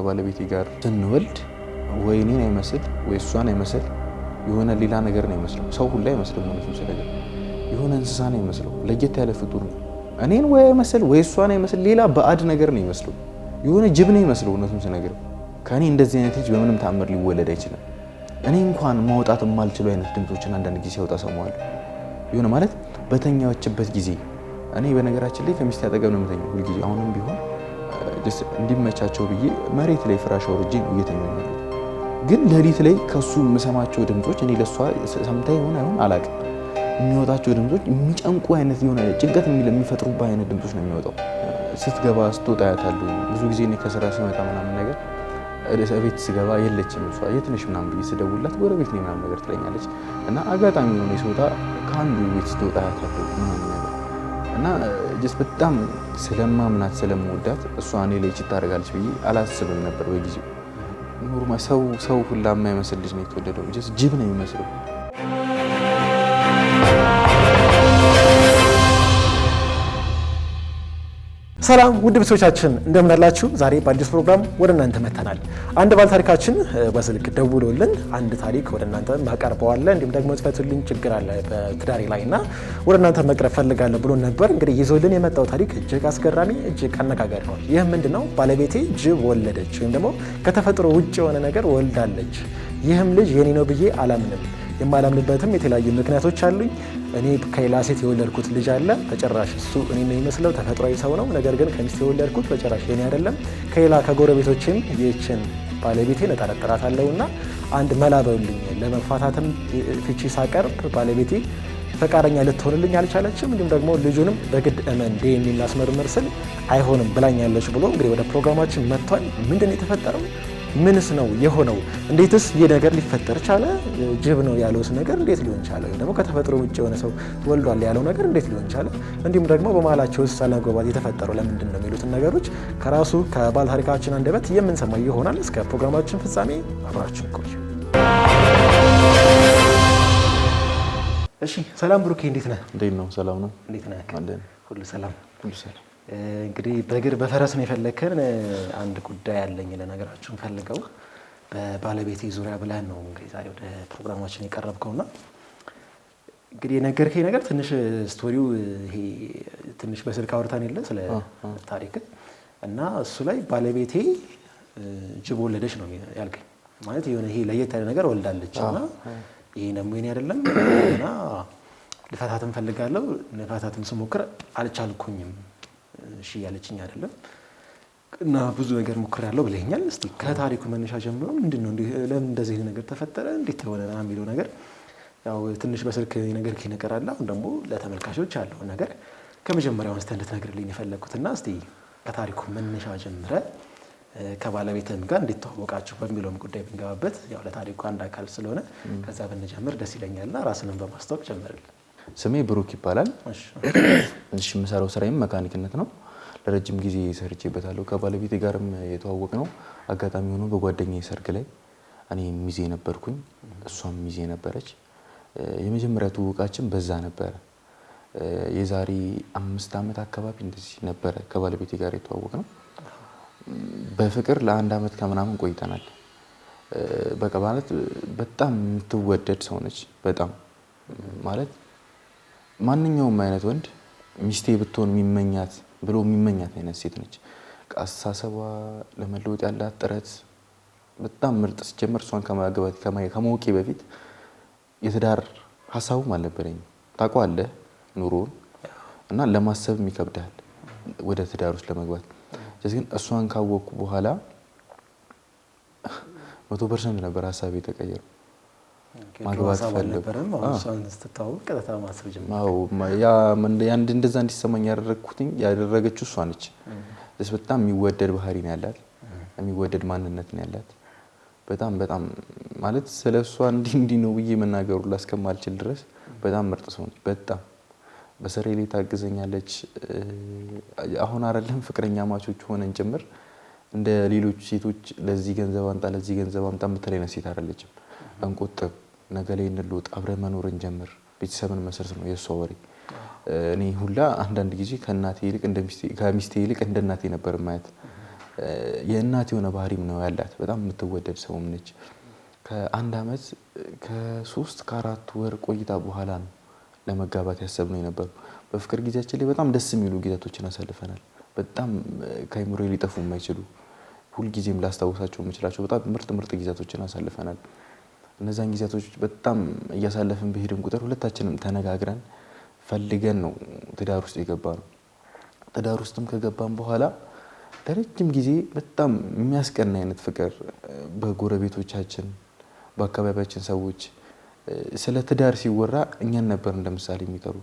ከባለቤቴ ጋር ስንወልድ ወይ እኔን አይመስል ወይ እሷን አይመስል የሆነ ሌላ ነገር ነው የሚመስለው። ሰው ሁላ አይመስልም ማለት ነው። ስለዚህ የሆነ እንስሳ ነው የሚመስለው። ለየት ያለ ፍጡር ነው። እኔን ወይ አይመስል ወይ እሷን አይመስል ሌላ ባዕድ ነገር ነው የሚመስለው። የሆነ ጅብ ነው የሚመስለው። እውነቱን ስነግርህ ከኔ እንደዚህ አይነት ልጅ በምንም ተአምር ሊወለድ አይችልም። እኔ እንኳን ማውጣት የማልችለው አይነት ድምጾችን አንዳንድ ጊዜ ሲያወጣ ሰማዋለሁ። የሆነ ማለት በተኛችበት ጊዜ እኔ በነገራችን ላይ ከሚስቴ አጠገብ ነው የምተኛው ሁልጊዜ። አሁንም ቢሆን እንዲመቻቸው ብዬ መሬት ላይ ፍራሽ አውርጄ ነው እየተኛሁ ያለሁት። ግን ሌሊት ላይ ከሱ የምሰማቸው ድምጾች እኔ ለሷ ሰምታ ይሆን አይሆን አላውቅም። የሚወጣቸው ድምጾች የሚጨንቁ አይነት የሆነ ጭንቀት የሚፈጥሩበት አይነት ድምጾች ነው የሚወጣው። ስትገባ ስትወጣ ያታለሁ። ብዙ ጊዜ እኔ ከስራ ሲመጣ ምናምን ነገር ቤት ስገባ የለችም እሷ የት ነሽ ምናምን ብዬ ስደውልላት ጎረቤት ነኝ ምናምን ነገር ትለኛለች። እና አጋጣሚ ሆኖ ስወጣ ከአንዱ ቤት ስትወጣ ያታለሁ ምናምን ነገር እና በጣም ስለማምናት ስለምወዳት እሷ እኔ ላይ ቺት ታደርጋለች ብዬ አላስብም ነበር በጊዜው። ኖርማል ሰው ሁላ የማይመስል ልጅ ነው የተወለደው። ጅብ ነው የሚመስለው። ሰላም ውድ ቤተሰቦቻችን እንደምን አላችሁ? ዛሬ በአዲስ ፕሮግራም ወደ እናንተ መጥተናል። አንድ ባለ ታሪካችን በስልክ ደውሎልን አንድ ታሪክ ወደ እናንተ ማቀርበዋለን፣ እንዲሁም ደግሞ ጽፈቱልኝ ችግር አለ በትዳሬ ላይና ወደ እናንተ መቅረብ ፈልጋለሁ ብሎ ነበር። እንግዲህ ይዞልን የመጣው ታሪክ እጅግ አስገራሚ፣ እጅግ አነጋጋሪ ነው። ይህ ምንድነው? ባለቤቴ ጅብ ወለደች ወይም ደግሞ ከተፈጥሮ ውጭ የሆነ ነገር ወልዳለች። ይህም ልጅ የኔ ነው ብዬ አላምንም። የማላምንበትም የተለያዩ ምክንያቶች አሉኝ። እኔ ከሌላ ሴት የወለድኩት ልጅ አለ። በጭራሽ እሱ እኔ ነው የሚመስለው፣ ተፈጥሯዊ ሰው ነው። ነገር ግን ከሚስት የወለድኩት በጭራሽ የኔ አይደለም። ከሌላ ከጎረቤቶችም ይህችን ባለቤቴን እጠረጥራታለሁና አንድ መላ በሉልኝ። ለመፋታትም ፍቺ ሳቀርብ ባለቤቴ ፈቃደኛ ልትሆንልኝ አልቻለችም። እንዲሁም ደግሞ ልጁንም በግድ እመን ዲኤንኤ እናስመርምር ስል አይሆንም ብላኛለች ብሎ እንግዲህ ወደ ፕሮግራማችን መጥቷል። ምንድን ነው የተፈጠረው? ምንስ ነው የሆነው? እንዴትስ ይህ ነገር ሊፈጠር ቻለ? ጅብ ነው ያለውስ ነገር እንዴት ሊሆን ቻለ? ደግሞ ከተፈጥሮ ውጭ የሆነ ሰው ወልዷል ያለው ነገር እንዴት ሊሆን ቻለ? እንዲሁም ደግሞ በመሀላቸው ውስጥ አለመግባባት የተፈጠረው ለምንድን ነው የሚሉትን ነገሮች ከራሱ ከባለ ታሪካችን አንደበት የምንሰማው ይሆናል። እስከ ፕሮግራማችን ፍጻሜ አብራችሁን ቆዩ። እሺ፣ ሰላም ብሩኬ፣ እንዴት ነህ? እንዴት ነው? ሰላም ነው። እንዴት ነህ? ሁሉ ሰላም፣ ሁሉ ሰላም። እንግዲህ በእግር በፈረስ ነው የፈለከን። አንድ ጉዳይ አለኝ ለነገራችሁ ፈልገው በባለቤቴ ዙሪያ ብለን ነው እንግዲህ ዛሬ ወደ ፕሮግራማችን የቀረብከውና እንግዲህ የነገርከኝ ነገር ትንሽ ስቶሪው ይሄ ትንሽ በስልክ አውርተን የለ ስለ ታሪክ እና እሱ ላይ ባለቤቴ ጅብ ወለደች ነው ያልከኝ። ማለት የሆነ ይሄ ለየት ያለ ነገር ወልዳለች እና ይሄ ነው የኔ አይደለም እና ልፈታትም ፈልጋለሁ። ልፈታትም ስሞክር አልቻልኩኝም። እሺ ያለችኝ አይደለም እና ብዙ ነገር ሞክሬያለሁ ብለኛል። እስቲ ከታሪኩ መነሻ ጀምሮ ምንድነው ለምን እንደዚህ ነገር ተፈጠረ እንዴት ሆነ የሚለው ነገር ያው ትንሽ በስልክ የነገርከኝ ነገር አለ። አሁን ደግሞ ለተመልካቾች ያለው ነገር ከመጀመሪያው አንስተ እንድትነግርልኝ የፈለኩትና እስቲ ከታሪኩ መነሻ ጀምረ ከባለቤትም ጋር እንዴት ተዋወቃችሁ በሚለውም ጉዳይ ብንገባበት ያው ለታሪኩ አንድ አካል ስለሆነ ከዛ ብንጀምር ደስ ይለኛልና ራስንም በማስተዋወቅ ጀምርልኝ። ስሜ ብሩክ ይባላል። እሺ የምሰራው ስራዬም መካኒክነት ነው። ለረጅም ጊዜ ሰርቼበታለሁ። ከባለቤቴ ጋርም የተዋወቅ ነው አጋጣሚ ሆኖ በጓደኛዬ ሰርግ ላይ እኔ ሚዜ ነበርኩኝ፣ እሷም ሚዜ ነበረች። የመጀመሪያ ትውውቃችን በዛ ነበረ። የዛሬ 5 ዓመት አካባቢ እንደዚህ ነበረ ከባለቤቴ ጋር የተዋወቅ ነው። በፍቅር ለ1 ዓመት ከምናምን ቆይተናል። በቃ ማለት በጣም የምትወደድ ሰው ነች። በጣም ማለት ማንኛውም አይነት ወንድ ሚስቴ ብትሆን የሚመኛት ብሎ የሚመኛት አይነት ሴት ነች። አስተሳሰቧ ለመለወጥ ያላት ጥረት በጣም ምርጥ። ሲጀመር እሷን ከማወቄ በፊት የትዳር ሀሳቡም አልነበረኝም። ታውቀዋለህ ኑሮውን እና ለማሰብ ይከብዳል ወደ ትዳር ውስጥ ለመግባት። ግን እሷን ካወቅኩ በኋላ 100% ነበር ሀሳቤ የተቀየረው። ማግባት ፈልገም እሷን ስትታወቅ ቀጥታ ማሰብ ጀመርኩ። ያ እንደዛ እንዲሰማኝ ያደረገችው እሷ ነች። በጣም የሚወደድ ባህሪ ነው ያላት፣ የሚወደድ ማንነት ነው ያላት። በጣም ማለት ስለሷ እንዲህ ነው ብዬ መናገሩ ላስከማልችል ድረስ በጣም ምርጥ ሰው ነች። በጣም በስራዬ ላይ ታግዘኛለች። አሁን አይደለም ፍቅረኛ ማቾች ሆነን ጭምር እንደ ሌሎች ሴቶች ለዚህ ገንዘብ አምጣ ለዚህ ገንዘብ አምጣ የምትለኝ ሴት አይደለችም። እንቆጥብ፣ ነገ ላይ እንልወጥ፣ አብረን መኖር እንጀምር፣ ቤተሰብን መስረት ነው የሷ ወሬ። እኔ ሁላ አንዳንድ ጊዜ ከሚስቴ ይልቅ እንደ እናቴ ነበር ማየት። የእናት የሆነ ባህሪም ነው ያላት። በጣም የምትወደድ ሰውም ነች። ከአንድ አመት ከ3 ከ4 ወር ቆይታ በኋላ ነው ለመጋባት ያሰብነው የነበረው። በፍቅር ጊዜያችን ላይ በጣም ደስ የሚሉ ጊዜያቶችን አሳልፈናል። በጣም ከአይምሮዬ ሊጠፉ የማይችሉ ሁልጊዜም ላስታውሳቸው የምችላቸው በጣም ምርጥ ጊዜያቶችን አሳልፈናል። እነዛን ጊዜያቶች በጣም እያሳለፍን በሄድን ቁጥር ሁለታችንም ተነጋግረን ፈልገን ነው ትዳር ውስጥ የገባነው። ትዳር ውስጥም ከገባን በኋላ ለረጅም ጊዜ በጣም የሚያስቀና አይነት ፍቅር በጎረቤቶቻችን በአካባቢያችን ሰዎች ስለ ትዳር ሲወራ እኛን ነበር እንደምሳሌ የሚጠሩ።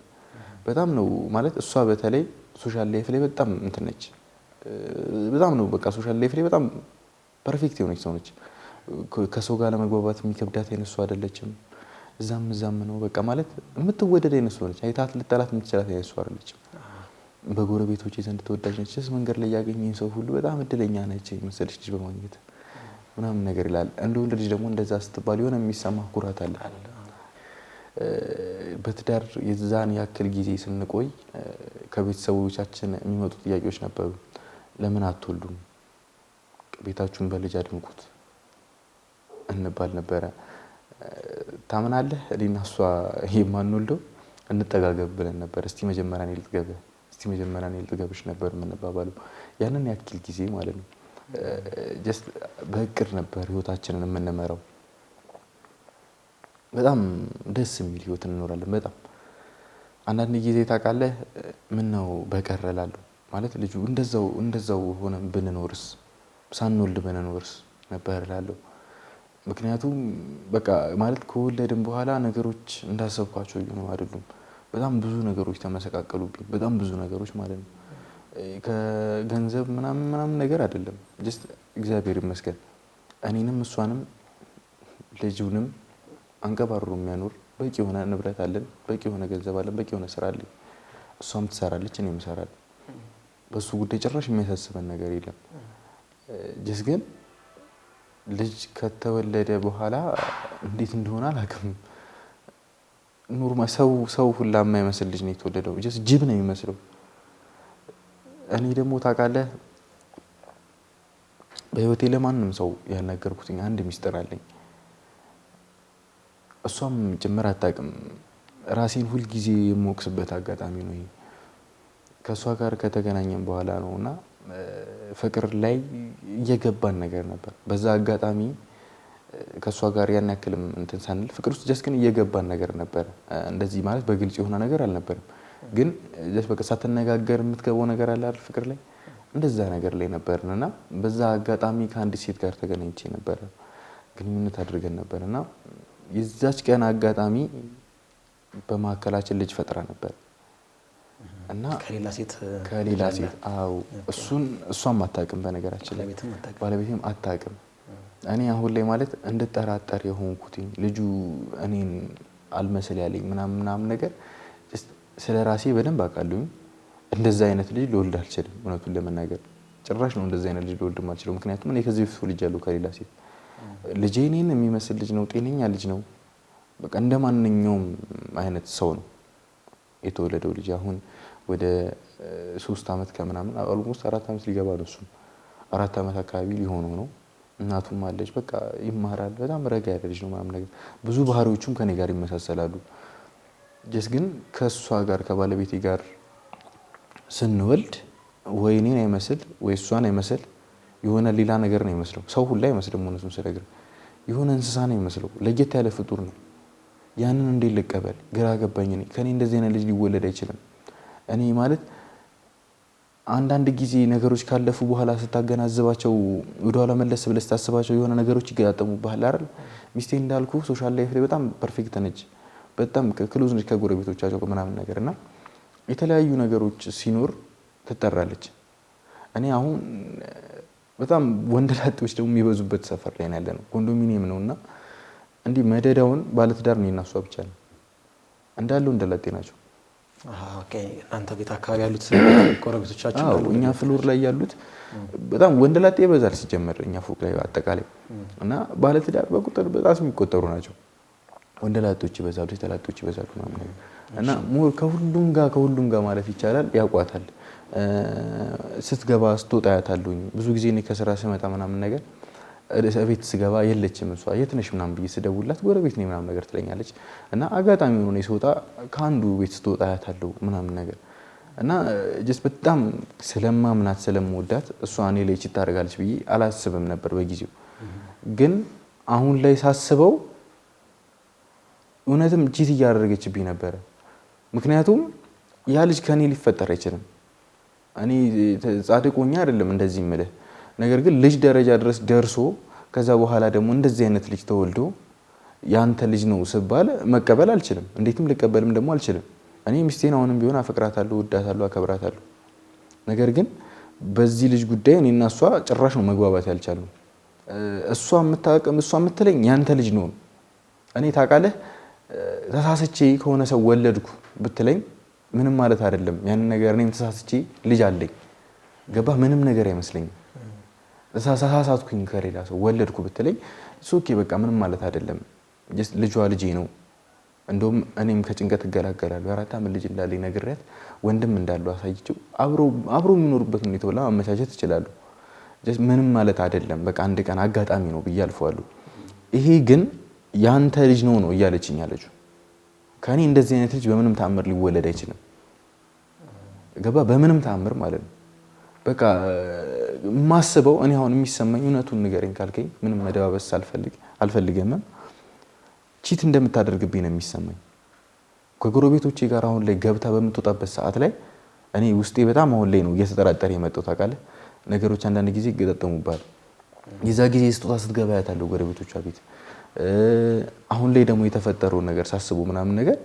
በጣም ነው ማለት እሷ በተለይ ሶሻል ላይፍ ላይ በጣም እንትን ነች። በጣም ነው በቃ ሶሻል ላይፍ ላይ በጣም ፐርፌክት የሆነች ሰው ነች። ከሰው ጋር ለመግባባት የሚከብዳት አይነት ሰው አይደለችም። እዛም ነው በቃ ማለት የምትወደድ አይነት ሰው ነች። አይታት ልጠላት የምትችላት አይነት ሰው አይደለችም። በጎረቤቶች ዘንድ ተወዳጅ ነች። መንገድ ላይ ያገኘኝ ሰው ሁሉ በጣም እድለኛ ነች መሰለሽ ልጅ በማግኘት ምናምን ነገር ይላል። እንደ ወንድ ልጅ ደግሞ እንደዛ ስትባል የሆነ የሚሰማ ኩራት አለ። በትዳር የዛን ያክል ጊዜ ስንቆይ ከቤተሰቦቻችን የሚመጡ ጥያቄዎች ነበሩ። ለምን አትወልዱም? ቤታችሁን በልጅ አድምቁት እንባል ነበረ። ታምናለህ? እኔና እሷ የማንወልደው እንጠጋገብ ብለን ነበር። እስቲ መጀመሪያ እኔ ልጥገብሽ ነበር የምንባባለው። ያንን ያክል ጊዜ ማለት ነው። ጀስት በእቅድ ነበር ህይወታችንን የምንመራው። በጣም ደስ የሚል ህይወት እንኖራለን። በጣም አንዳንድ ጊዜ ታውቃለህ ምን ነው በቀረ እላለሁ። ማለት ልጁ እንደዛው ሆነ ብንኖርስ ሳንወልድ ብንኖርስ ነበር እላለሁ። ምክንያቱም በቃ ማለት ከወለድን በኋላ ነገሮች እንዳሰብኳቸው ነው አይደሉም። በጣም ብዙ ነገሮች ተመሰቃቀሉብኝ። በጣም ብዙ ነገሮች ማለት ነው። ከገንዘብ ምናምን ነገር አይደለም። ጀስት እግዚአብሔር ይመስገን እኔንም እሷንም ልጁንም አንቀባርሮ የሚያኖር በቂ የሆነ ንብረት አለን፣ በቂ የሆነ ገንዘብ አለን፣ በቂ የሆነ ስራ አለን። እሷም ትሰራለች፣ እኔም እሰራለሁ። በሱ ጉዳይ ጭራሽ የሚያሳስበን ነገር የለም። ጀስት ግን ልጅ ከተወለደ በኋላ እንዴት እንደሆነ አላውቅም። ኖርማል ሰው ሁላ የማይመስል ልጅ ነው የተወለደው። ጀስት ጅብ ነው የሚመስለው። እኔ ደግሞ ታውቃለህ በህይወቴ ለማንም ሰው ያልነገርኩት አንድ ሚስጥር አለኝ። እሷም ጭምር አታውቅም። ራሴን ሁል ጊዜ የምወቅስበት አጋጣሚ ነው ይሄ። ከሷ ጋር ከተገናኘን በኋላ ነውና ፍቅር ላይ እየገባን ነገር ነበር። በዛ አጋጣሚ ከሷ ጋር ያን ያክልም እንትን ሳንል ፍቅር ውስጥ ጀስት ግን እየገባን ነገር ነበር። እንደዚህ ማለት በግልጽ የሆነ ነገር አልነበረም። ግን ጀስት በቃ ሳትነጋገር የምትገባው ነገር አለ አይደል ፍቅር ላይ እንደዛ ነገር ላይ ነበርና በዛ አጋጣሚ ከአንድ ሴት ጋር ተገናኝቼ ነበር። ግንኙነት አድርገን ነበርና የዛች ቀን አጋጣሚ በማከላችን ልጅ ፈጥራ ነበር እና ከሌላ ሴት አው እሷም አታውቅም። በነገራችን ላይ ባለቤቴም አታውቅም። እኔ አሁን ላይ ማለት እንድጠራጠር የሆንኩት ልጁ እኔን አልመስል ያለኝ ምናምን ነገር ስለራሴ በደንብ አውቃለሁ። እንደዛ አይነት ልጅ ልወልድ አልችልም። እውነቱን ለመናገር ጭራሽ ነው እንደዛ አይነት ልጅ ልወልድ አልችልም። ምክንያቱም እኔ ከዚህ በፊት ልጅ ያለው ከሌላ ሴት ልጄ እኔን የሚመስል ልጅ ነው፣ ጤነኛ ልጅ ነው። በቃ እንደማንኛውም አይነት ሰው ነው የተወለደው ልጅ። አሁን ወደ 3 አመት ከምናምን ኦልሞስት 4 አመት ሊገባ ነው። እሱ 4 አመት አካባቢ ሊሆነው ነው። እናቱም አለች። በቃ ይማራል። በጣም ረጋ ያለ ልጅ ነው ምናምን ነገር። ብዙ ባህሪዎቹም ከኔ ጋር ይመሳሰላሉ። ጀስት ግን ከሷ ጋር ከባለቤቴ ጋር ስንወልድ ወይ እኔን አይመስል ወይ እሷን አይመስል የሆነ ሌላ ነገር ነው የሚመስለው። ሰው ሁላ አይመስልም። እውነቱን ስነግርህ የሆነ እንስሳ ነው የሚመስለው። ለየት ያለ ፍጡር ነው። ያንን እንዴት ልቀበል ግራ ገባኝ። ከኔ እንደዚህ አይነት ልጅ ሊወለድ አይችልም። እኔ ማለት አንዳንድ ጊዜ ነገሮች ካለፉ በኋላ ስታገናዝባቸው ወደኋላ መለስ ብለህ ስታስባቸው የሆነ ነገሮች ይገጣጠሙብሃል አይደል? ሚስቴ እንዳልኩ ሶሻል ላይፍ ላይ በጣም ፐርፌክት ነች። በጣም ክሎዝ ነች ከጎረቤቶቻቸው ምናምን ነገርና የተለያዩ ነገሮች ሲኖር ትጠራለች። እኔ አሁን በጣም ወንደላጤዎች ደግሞ የሚበዙበት ሰፈር ላይ ያለ ነው። ኮንዶሚኒየም ነውና እንዲህ መደዳውን ባለትዳር ነው እናሷ ብቻ ነው እንዳለው ወንደላጤ ናቸው። ኦኬ እናንተ ቤት አካባቢ ያሉት ጎረቤቶቻችን እኛ ፍሎር ላይ ያሉት በጣም ወንደላጤ ይበዛል ሲጀመር እኛ ፎቅ ላይ አጠቃላይ እና ባለትዳር በቁጥር በጣም የሚቆጠሩ ናቸው። ወንደላጤዎች ይበዛሉ፣ ተላጤዎች ይበዛሉ ማለት ነው። እና ከሁሉም ጋር ማለት ይቻላል ያውቋታል። ስትገባ ስትወጣ ያታለሁኝ ብዙ ጊዜ እኔ ከስራ ስመጣ ምናምን ነገር ቤት ስገባ የለችም እሷ የት ነሽ ምናምን ብዬ ስደውልላት ጎረቤት ነኝ ምናምን ነገር ትለኛለች እና አጋጣሚ ሆኖ ስወጣ ከአንዱ ቤት ስትወጣ ያታለሁ ምናምን ነገር እና ጀስት በጣም ስለማምናት ስለምወዳት እሷ እኔ ላይ ቺት ታደርጋለች ብዬ አላስብም ነበር በጊዜው ግን አሁን ላይ ሳስበው እውነትም ቺት እያደረገችብኝ ነበር ምክንያቱም ያ ልጅ ከኔ ሊፈጠር አይችልም እኔ ጻድቆኛ አይደለም እንደዚህ ምልህ ነገር ግን ልጅ ደረጃ ድረስ ደርሶ ከዛ በኋላ ደግሞ እንደዚህ አይነት ልጅ ተወልዶ ያንተ ልጅ ነው ሲባል መቀበል አልችልም እንዴትም ልቀበልም ደግሞ አልችልም እኔ ሚስቴን አሁንም ቢሆን አፈቅራታለሁ ወዳታለሁ አከብራታለሁ ነገር ግን በዚህ ልጅ ጉዳይ እኔና እሷ ጭራሽ ነው መግባባት ያልቻለው እሷ የምትለኝ ያንተ ልጅ ነው እኔ ታውቃለህ ተሳስቼ ከሆነ ሰው ወለድኩ ብትለኝ ምንም ማለት አይደለም ያን ነገር እኔም ተሳስቼ ልጅ አለኝ ገባ ምንም ነገር አይመስለኝም ተሳሳትኩኝ ከሌላ ሰው ወለድኩ ብትለኝ ኦኬ በቃ ምንም ማለት አይደለም ልጇ ልጄ ነው እንደውም እኔም ከጭንቀት እገላገላለሁ አራት ዓመት ልጅ እንዳለኝ ነግሬያት ወንድም እንዳለው አሳይቼው አብሮ የሚኖርበት ሁኔታ ሁላ ማመቻቸት ይችላል ምንም ማለት አይደለም በቃ አንድ ቀን አጋጣሚ ነው ብዬ አልፈዋለሁ ይሄ ግን ያንተ ልጅ ነው እያለችኝ አለችው ከኔ እንደዚህ አይነት ልጅ በምንም ተአምር ሊወለድ አይችልም ገባ በምንም ተአምር ማለት ነው በቃ ማስበው እኔ አሁን የሚሰማኝ እውነቱን ንገረኝ ካልከኝ ምንም መደባበስ አልፈልግም ቺት እንደምታደርግብኝ ነው የሚሰማኝ ከጎረቤቶቼ ጋር አሁን ላይ ገብታ በምትወጣበት ሰዓት ላይ እኔ ውስጤ በጣም አሁን ላይ ነው እየተጠራጠረ የመጣው ታውቃለህ ነገሮች አንዳንድ ጊዜ ይገጣጠሙባል የዛ ጊዜ ስትወጣ ስትገባ ያታለው ጎረቤቶቿ ቤት አሁን ላይ ደግሞ የተፈጠረው ነገር ሳስቡ ምናምን ነገር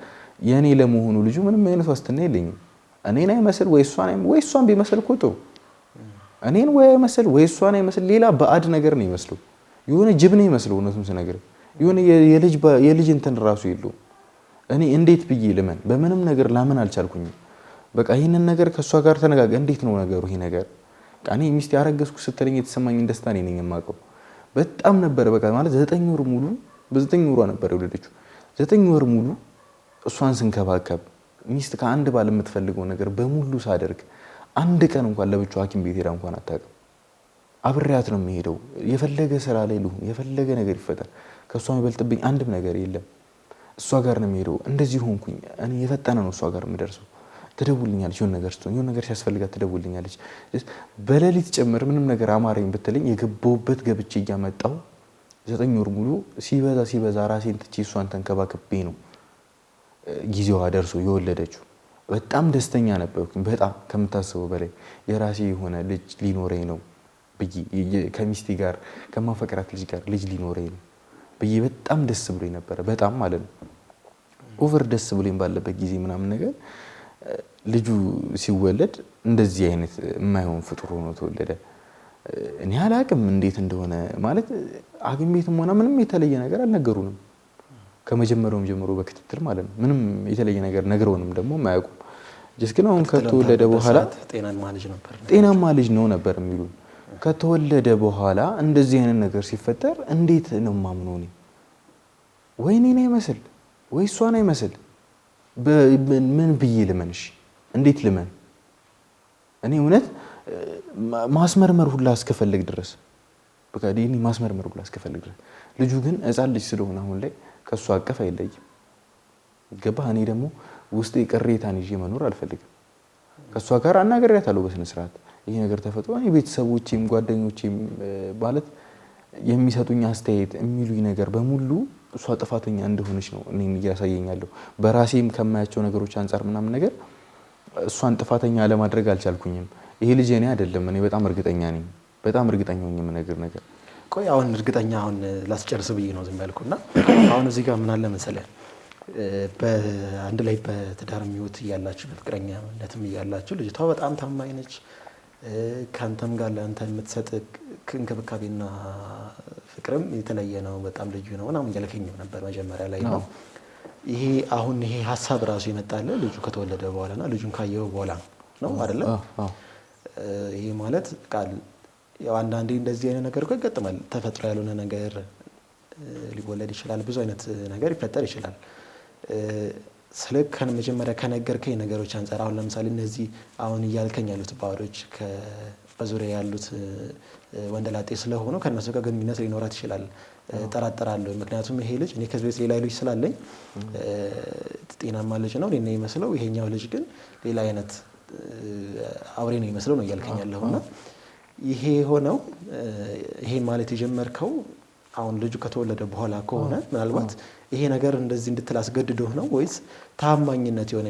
የኔ ለመሆኑ ልጁ ምንም አይነት ዋስትና የለኝም እኔን አይመስል ወይ እሷን ቢመስል እኮ ጥሩ እኔን ወይ አይመስል ወይ እሷን አይመስል ሌላ ባዕድ ነገር ነው ይመስለው የሆነ ጅብ ነው ይመስለው እውነቱን ስነግርህ የሆነ የልጅ እንትን ራሱ የለው እኔ እንዴት ብዬ ልመን በምንም ነገር ላምን አልቻልኩኝም በቃ ይሄንን ነገር ከሷ ጋር ተነጋገ እንዴት ነው ነገሩ ይሄ ነገር እኔ ሚስት ያረገዝኩ ስትለኝ የተሰማኝ ደስታ ነኝ የማውቀው በጣም ነበር በቃ ማለት 9 ወር ሙሉ በ9 ወሯ ነበር የወለደችው 9 ወር ሙሉ እሷን ስንከባከብ ሚስት ከአንድ ባል የምትፈልገው ነገር በሙሉ ሳደርግ አንድ ቀን እንኳን ለብቻው ሐኪም ቤት ሄዳ እንኳን አታውቅም አብሬያት ነው የሚሄደው የፈለገ ስራ ላይ ልሁን የፈለገ ነገር ይፈጠር ከሷ የሚበልጥብኝ አንድም ነገር የለም እሷ ጋር ነው የሚሄደው እንደዚህ ሆንኩኝ እኔ የፈጠነ ነው እሷ ጋር የምደርሰው ትደውልኛለች የሆነ ነገር ሲያስፈልጋት ትደውልኛለች በሌሊት ጭምር ምንም ነገር አማረኝ ብትለኝ የገባሁበት ገብቼ እያመጣው 9 ወር ሙሉ ሲበዛ ራሴን ትቼ እሷን ተንከባክቤ ነው ጊዜዋ ደርሶ የወለደችው በጣም ደስተኛ ነበርኩኝ በጣም ከምታስበው በላይ የራሴ የሆነ ልጅ ሊኖረኝ ነው ብዬ ከሚስቴ ጋር ከማፈቅራት ልጅ ጋር ልጅ ሊኖረኝ ነው ብዬ በጣም ደስ ብሎኝ ነበር በጣም ማለት ነው ኦቨር ደስ ብሎኝ ባለበት ጊዜ ምናምን ነገር ልጁ ሲወለድ እንደዚህ አይነት የማይሆን ፍጡር ሆኖ ተወለደ እኔ አላቅም እንዴት እንደሆነ ማለት ሐኪም ቤትም ሆነ ምንም የተለየ ነገር አልነገሩንም ከመጀመሪያውም ጀምሮ በክትትል ማለት ነው ምንም የተለየ ነገር ነግረውንም ደግሞ ማያውቁም ግን አሁን ከተወለደ በኋላ ጤናማ ልጅ ነው ነበር የሚሉን ከተወለደ በኋላ እንደዚህ አይነት ነገር ሲፈጠር እንዴት ነው ማምነው እኔ ወይ እኔን አይመስል ወይ እሷን አይመስል ምን ብዬ ልመንሽ እንዴት ልመን እኔ እውነት ማስመርመር ሁላ እስከፈለግ ድረስ በቃ ዲኒ ማስመርመር ሁላ እስከፈለግ ድረስ ልጁ ግን ሕፃን ልጅ ስለሆነ አሁን ላይ ከሷ አቀፍ አይለይም ገባህ እኔ ደግሞ ውስጤ ቅሬታን ይዤ መኖር አልፈልግም ከሷ ጋር አናገሪያታለሁ በስነ ስርዓት ይሄ ነገር ተፈጥሮ እኔ ቤተሰቦቼም ጓደኞቼም ማለት የሚሰጡኝ አስተያየት የሚሉኝ ነገር በሙሉ እሷ ጥፋተኛ እንደሆነች ነው እኔን እያሳየኛለሁ በራሴም ከማያቸው ነገሮች አንፃር ምናምን ነገር እሷን ጥፋተኛ ለማድረግ አልቻልኩኝም ይሄ ልጅ እኔ አይደለም እኔ በጣም እርግጠኛ ነኝ በጣም እርግጠኛ ነኝ ነገር ቆይ አሁን እርግጠኛ አሁን ላስጨርስ ብዬ ነው ዝም ያልኩና አሁን እዚህ ጋር ምን አለ መሰለህ በአንድ ላይ በትዳር የሚወት ያላችሁ በፍቅረኛነትም ያላችሁ ልጅቷ በጣም ታማኝ ነች ካንተም ጋር ለአንተ የምትሰጥ እንክብካቤና ፍቅርም የተለየ ነው በጣም ልዩ ነው ምናምን እያልከኝ ነበር መጀመሪያ ላይ ነው ይሄ አሁን ይሄ ሐሳብ ራሱ ይመጣል ልጁ ከተወለደ በኋላና ልጁን ካየው በኋላ ነው አይደል ይሄ ማለት ቃል ያው አንዳንዴ እንደዚህ አይነት ነገር እኮ ይገጥማል ተፈጥሮ ያልሆነ ነገር ሊወለድ ይችላል ብዙ አይነት ነገር ይፈጠር ይችላል ስለክ መጀመሪያ ከነገርከኝ ነገሮች አንፃር አሁን ለምሳሌ እነዚህ አሁን እያልከኝ ያሉት ባሮች በዙሪያ ያሉት ወንደላጤ ስለሆኑ ከነሱ ጋር ግንኙነት ሊኖራት ይችላል ጠራጠራለሁ። ምክንያቱም ይሄ ልጅ እኔ ከዚህ ቤት ሌላ ልጅ ስላለኝ ጤናማ ልጅ ነው እኔ ይመስለው፣ ይሄኛው ልጅ ግን ሌላ አይነት አውሬ ነው ይመስለው ነው እያልከኝ ያለውና ይሄ ሆነው ይሄ ማለት የጀመርከው አሁን ልጁ ከተወለደ በኋላ ከሆነ ምናልባት ይሄ ነገር እንደዚህ እንድትል አስገድዶህ ነው ወይስ ታማኝነት የሆነ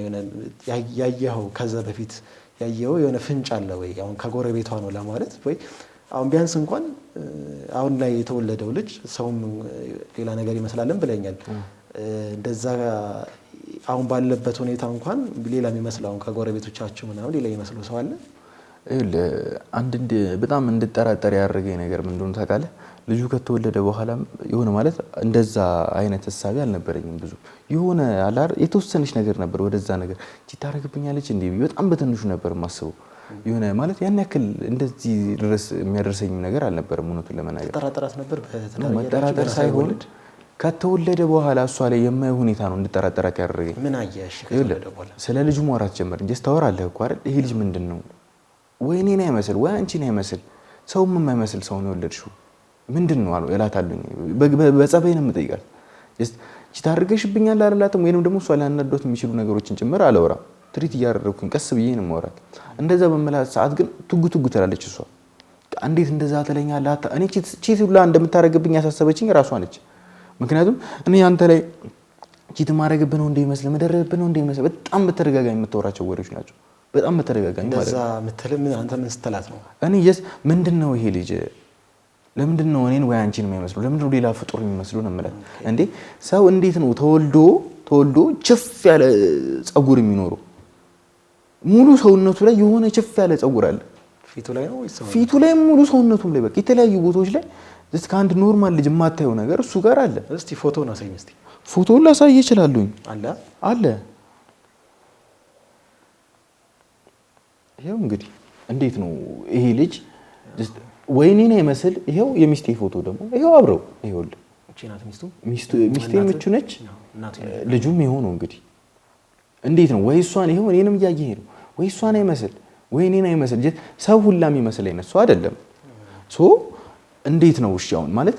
ያየኸው ከዛ በፊት ያየኸው የሆነ ፍንጭ አለ ወይ? አሁን ከጎረቤቷ ነው ለማለት ወይ አሁን ቢያንስ እንኳን አሁን ላይ የተወለደው ልጅ ሰውም ሌላ ነገር ይመስላልን ብለኛል። እንደዛ አሁን ባለበት ሁኔታ እንኳን ሌላ የሚመስለው አሁን ከጎረቤቶቻችሁ ምናምን ሌላ ይመስለው ሰው አለ? አንድ በጣም እንድጠራጠር ያደረገኝ ነገር ምን እንደሆነ ታውቃለህ? ልጁ ከተወለደ በኋላ የሆነ ማለት እንደዛ አይነት ሐሳብ አልነበረኝም። ብዙ የሆነ አላር የተወሰነች ነገር ነበር ወደዛ ነገር ታረግብኛለች እንዴ በጣም በትንሹ ነበር ማስበው። የሆነ ማለት ያን ያክል እንደዚህ ድረስ የሚያደርሰኝ ነገር አልነበረም። እውነቱን ለመናገር ተጠራጠራት ነበር። መጠራጠር ሳይሆን ከተወለደ በኋላ እሷ ላይ የማይ ሁኔታ ነው እንድጠራጠራት ያደረገኝ። ምን አየሽ? ከተወለደ በኋላ ስለ ልጁ ማውራት ጀመር እንጂ ታወራለህ እኮ አይደል? ይሄ ልጅ ምንድነው? ወይ እኔን አይመስል ወይ አንቺን አይመስል ሰውም የማይመስል ሰው ነው የወለድሽው ምንድነው አለው እላታለሁ። በጸባይ ነው የምጠይቃት። እቺ ታርገሽብኛል አላላትም ወይንም ደግሞ እሷ ላናዶት የሚችሉ ነገሮችን ጭምር አላወራም። ትሪት እያደረኩኝ ቀስ ብዬ ነው የማወራት። እንደዛ በመላት ሰዓት ግን ቱጉ ትላለች እሷ። እንዴት እንደዛ ትለኛለህ? እኔ ቺት ሁላ እንደምታረግብኝ ያሳሰበችኝ ራሷ ነች። ምክንያቱም እኔ አንተ ላይ ቺት ማረግብህ ነው እንደሚመስል መደረብህ ነው እንደሚመስል በጣም በተደጋጋሚ የምታወራቸው ወሬዎች ናቸው። በጣም በተደጋጋሚ ማለት እንደዛ ምትልም አንተ ምን ስትላት ነው? እኔ ምንድነው ይሄ ልጅ ለምንድነው እኔን ወይ አንቺን የሚመስለው? ለምንድነው ሌላ ፍጡር የሚመስለው ነው ማለት እንዴ? ሰው እንዴት ነው ተወልዶ ችፍ ያለ ጸጉር የሚኖረው? ሙሉ ሰውነቱ ላይ የሆነ ችፍ ያለ ጸጉር አለ። ፊቱ ላይ ነው ወይስ ፊቱ ላይ ሙሉ ሰውነቱም ላይ በቃ የተለያዩ ቦታዎች ላይ ከአንድ ኖርማል ልጅ የማታየው ነገር እሱ ጋር አለ። እስቲ ፎቶውን አሳይኝ። እስቲ ፎቶውን ላሳይ እችላለሁ። አለ ይሄው እንግዲህ እንዴት ነው ይሄ ልጅ ወይኔን አይመስል? ይሄው የሚስቴ ፎቶ ደግሞ ይሄው አብረው ይሄውል። ሚስቴ ምቹ ነች፣ ልጁም ይሄው ነው እንግዲህ። እንዴት ነው ወይ እሷን ይሄው እኔንም እያየህ ነው ወይ እሷን አይመስል ወይ እኔን አይመስል? ሰው ሁላ የሚመስል አይነት ሰው አይደለም። እንዴት ነው እሺ አሁን ማለት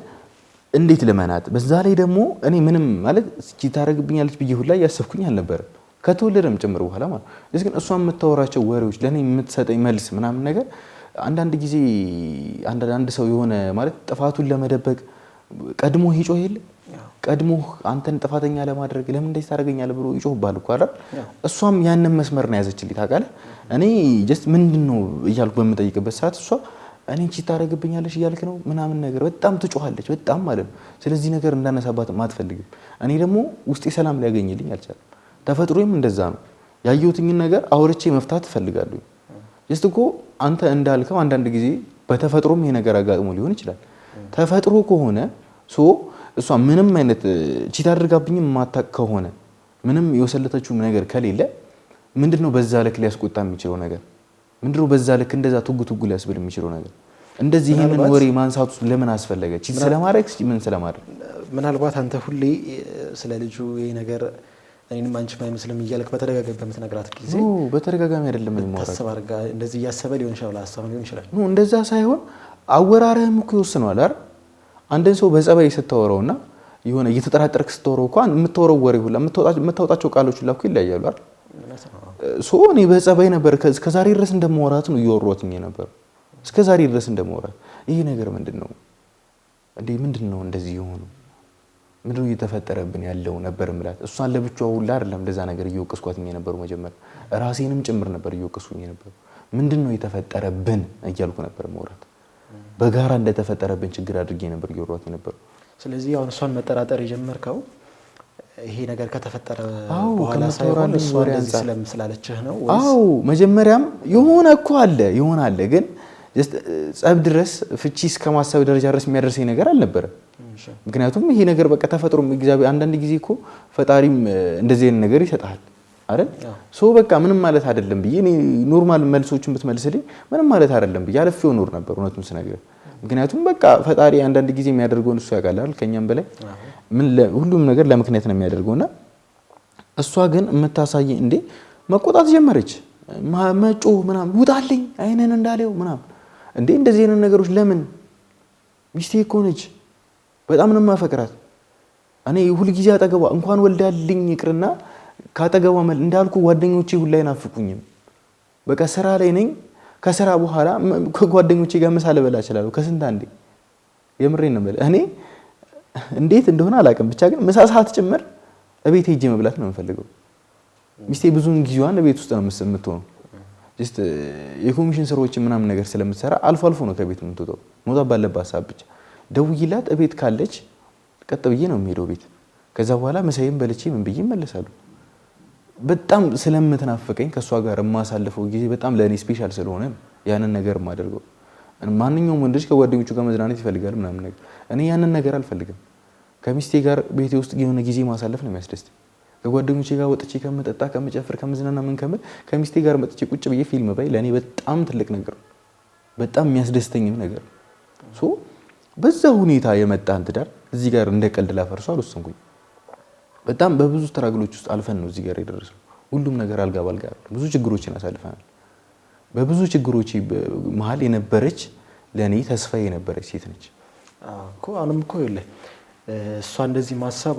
እንዴት ለመናት? በዛ ላይ ደግሞ እኔ ምንም ማለት እስኪ ታረግብኛለች ብዬ ሁላ ያሰብኩኝ አልነበረም ከተወለደም ጭምር በኋላ ማለት ነው። ግን እሷ የምታወራቸው ወሬዎች ለኔ የምትሰጠኝ መልስ ምናምን ነገር አንዳንድ ጊዜ አንድ ሰው የሆነ ማለት ጥፋቱን ለመደበቅ ቀድሞ ይጮህ የለ ቀድሞ አንተን ጥፋተኛ ለማድረግ ለምን እንደዚህ ታረጋኛለህ ብሎ ይጮህባል እኮ አይደል? እሷም ያንን መስመር ነው ያዘችልኝ ታውቃለህ። እኔ ጀስት ምንድነው እያልኩ በምጠይቅበት ሰዓት እሷ እኔ እቺ ታረግብኛለሽ እያልክ ነው ምናምን ነገር በጣም ትጮሃለች በጣም ማለት ነው። ስለዚህ ነገር እንዳነሳባት ማትፈልግም። እኔ ደግሞ ውስጤ ሰላም ሊያገኝልኝ አልቻለም። ተፈጥሮዬም እንደዛ ነው። ያየሁትኝ ነገር አውርቼ መፍታት እፈልጋለሁ። ጀስት እኮ አንተ እንዳልከው አንዳንድ ጊዜ በተፈጥሮም ይሄ ነገር አጋጥሞ ሊሆን ይችላል። ተፈጥሮ ከሆነ እሷ ምንም አይነት ቺት አድርጋብኝም ማታቅ ከሆነ ምንም የወሰለተችው ነገር ከሌለ ምንድነው በዛ ልክ ሊያስቆጣ የሚችለው ነገር? ምንድነው በዛ ልክ እንደዛ ቱጉ ሊያስብል የሚችለው ነገር? እንደዚህ ይሄንን ወሬ ማንሳቱ ለምን አስፈለገ? ቺት ስለማድረግ ምን ስለማድረግ? ምናልባት አንተ ሁሌ ስለ ልጁ ይሄ ነገር እኔንም አንቺም አይመስልም እያልክ በተደጋጋሚ በምትነግራት ጊዜ በተደጋጋሚ አይደለም የሚሞራው ተሰባርጋ እንደዚህ እያሰበ ሊሆን ይችላል ሐሳብ ሊሆን ይችላል። እንደዛ ሳይሆን አወራረህም እኮ ይወስነዋል አይደል? አንድን ሰው በጸባይ ስትወራውና የሆነ እየተጠራጠርክ ስትወራው እንኳን የምትወራው ወሬ ሁላ የምታወጣቸው ቃሎች ሁላ እኮ ይለያያሉ አይደል? እኔ በጸባይ ነበር እስከዛሬ ድረስ እንደማወራት ነው እየወራሁትኝ ነበር። እስከዛሬ ድረስ እንደማወራት ይሄ ነገር ምንድነው እንደዚህ የሆነው ምንድነው እየተፈጠረብን ያለው ነበር ምላት። እሷን ለብቻው ሁላ አይደለም እንደዛ ነገር እየወቀስኳትኝ ነበር። መጀመሪያ ራሴንም ጭምር ነበር እየወቀስኩኝ ነበር። ምንድነው የተፈጠረብን እያልኩ ነበር ማውራት። በጋራ እንደተፈጠረብን ችግር አድርጌ ነበር እየወራሁት ነበር። ስለዚህ አሁን እሷን መጠራጠር የጀመርከው ይሄ ነገር ከተፈጠረ በኋላ ሳይሆን እሷ እንደዚህ ስለምስላለችህ ነው ወይስ? መጀመሪያም የሆነ አለ ግን ጸብ ድረስ ፍቺ እስከማሰብ ደረጃ ድረስ የሚያደርሰኝ ነገር አልነበረም። ምክንያቱም ይሄ ነገር በቃ ተፈጥሮ እግዚአብሔር አንዳንድ ጊዜ እኮ ፈጣሪም እንደዚህ አይነት ነገር ይሰጣል አይደል? በቃ ምንም ማለት አይደለም ብዬ እኔ ኖርማል መልሶችን ብትመልስልኝ ምንም ማለት አይደለም ብዬ አለፈው ኖር ነበር እውነቱን ስነግርህ። ምክንያቱም በቃ ፈጣሪ አንዳንድ ጊዜ የሚያደርገውን እሱ ያውቃል አይደል? ከኛም በላይ ሁሉም ነገር ለምክንያት ነው የሚያደርገውና እሷ ግን የምታሳየኝ እንዴ መቆጣት ጀመረች። መጮህ ምናምን ውጣልኝ አይነን እንዳለው ምናምን እንዴ እንደዚህ አይነት ነገሮች ለምን ሚስቴ እኮ ነች በጣም ነው የማፈቅራት እኔ ሁሉ ጊዜ አጠገቧ እንኳን ወልዳልኝ ይቅርና ካጠገቧ እንዳልኩ ጓደኞቼ ሁሉ አይናፍቁኝም በቃ ስራ ላይ ነኝ ከስራ በኋላ ከጓደኞቼ ጋር ምሳ ልበላ እችላለሁ ከስንት አንዴ የምሬን ነው እኔ እንዴት እንደሆነ አላውቅም ብቻ ግን ምሳ ሰዓት ጭምር እቤት ሄጄ መብላት ነው የምፈልገው ሚስቴ ብዙን ጊዜዋን ቤት ውስጥ ነው የምትሆነው ጀስት የኮሚሽን ስራዎችን ምናምን ነገር ስለምትሰራ አልፎ አልፎ ነው ከቤት የምትወጣው መውጣት ባለባት ሰዓት ብቻ ደውይላት እቤት ካለች ቀጥ ብዬ ነው የምሄደው ቤት ከዛ በኋላ ምሳዬን በልቼ ምን ብዬ እመለሳለሁ በጣም ስለምትናፍቀኝ ከሷ ጋር የማሳልፈው ጊዜ በጣም ለኔ ስፔሻል ስለሆነ ያንን ነገር ማደርገው ማንኛውም ወንድ ልጅ ከጓደኞቹ ጋር መዝናናት ይፈልጋል ምናምን ነገር እኔ ያንን ነገር አልፈልግም ከሚስቴ ጋር ቤቴ ውስጥ የሆነ ጊዜ ማሳለፍ ነው የሚያስደስተኝ ከጓደኞቼ ጋር ወጥቼ ከመጠጣ ከመጨፈር ከመዝናና ምን ከምል ከሚስቴ ጋር መጥቼ ቁጭ ብዬ ፊልም ባይ ለኔ በጣም ትልቅ ነገር ነው በጣም የሚያስደስተኝም ነገር ሶ በዛ ሁኔታ የመጣን ትዳር እዚህ ጋር እንደቀልድ ላፈርሰው አልወሰንኩኝ በጣም በብዙ ተራግሎች ውስጥ አልፈን ነው እዚህ ጋር የደረሰው ሁሉም ነገር አልጋ ባልጋ ብዙ ችግሮችን አሳልፈናል በብዙ ችግሮች መሃል የነበረች ለኔ ተስፋ የነበረች ሴት ነች እኮ አሁንም እኮ ይኸውልህ እሷ እንደዚህ ማሰቧ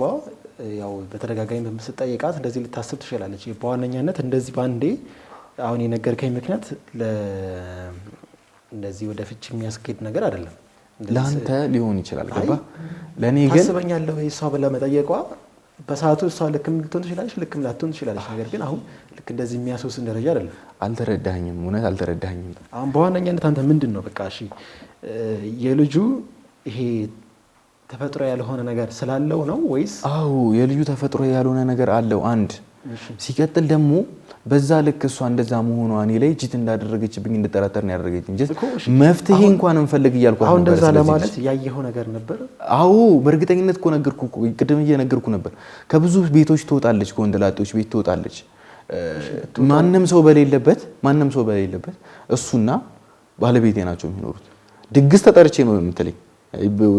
ያው በተደጋጋሚ በምትጠይቃት እንደዚህ ልታስብ ትችላለች በዋነኛነት እንደዚህ ባንዴ አሁን የነገርከኝ ምክንያት እንደዚህ ወደ ፍቺ የሚያስኬድ ነገር አይደለም ለአንተ ሊሆን ይችላል ገባ ለኔ ግን ታስበኛለህ ወይ እሷ ብላ መጠየቋ በሰዓቱ እሷ ልክም ልትሆን ትችላለች ልክም ላትሆን ትችላለች ነገር ግን አሁን ልክ እንደዚህ የሚያስወስን ደረጃ አይደለም አልተረዳኸኝም እውነት አልተረዳኸኝም አሁን በዋነኛነት አንተ ምንድነው በቃ እሺ የልጁ ይሄ ተፈጥሮ ያልሆነ ነገር ስላለው ነው ወይስ አዎ የልጁ ተፈጥሮ ያልሆነ ነገር አለው አንድ ሲቀጥል ደግሞ በዛ ልክ እሷ እንደዛ መሆኗ እኔ ላይ ጂት እንዳደረገችብኝ እንድጠራጠር ነው ያደረገችኝ መፍትሄ እንኳን እንፈልግ እያልኳት አሁን እንደዛ ለማለት ያየኸው ነገር ነበር አዎ በእርግጠኝነት እኮ ነገርኩ እኮ ቅድም እየነገርኩ ነበር ከብዙ ቤቶች ትወጣለች ከወንደላጦች ቤት ትወጣለች ማንንም ሰው በሌለበት እሱና ባለቤቴ ናቸው የሚኖሩት ድግስ ተጠርቼ ነው የምትለኝ